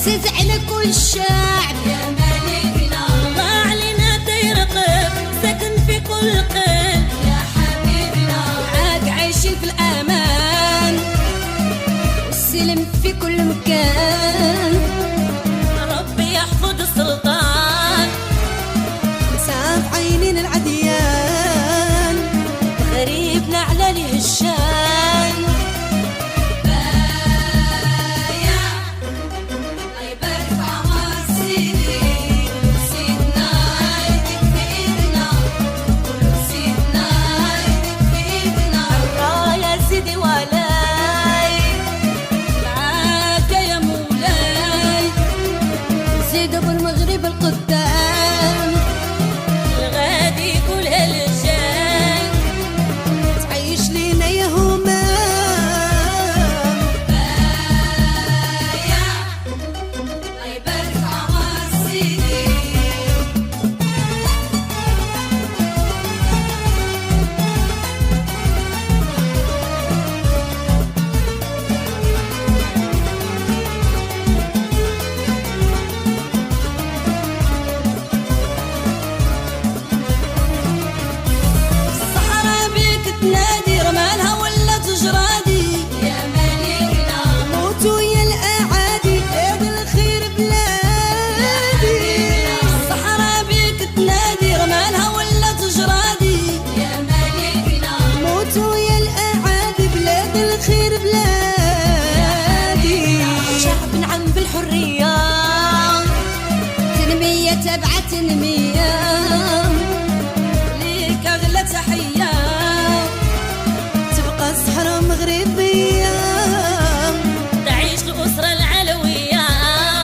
على كل الشعب يا ملكنا، الله علينا تيرقب ساكن في كل قلب يا حبيبنا، معاك عايشين في الأمان والسلم في كل مكان. ربي يحفظ السلطان مساف عينين العديان غريبنا على ليه الشان. بالمغرب القدام الغادي كل هالجان تعيش لينا يا همام. بايع الله يبارك في عمر سيدي. نادي رمالها ولا تجرادي يا ملكنا، موتوا يا الأعادي يا بالخير بلادي. الصحراء بيك تنادي رمالها ولا تجرادي يا ملكنا، موتوا يا الأعادي بلاد الخير بلادي. شعب نعم بالحرية تنمية تبع تنمية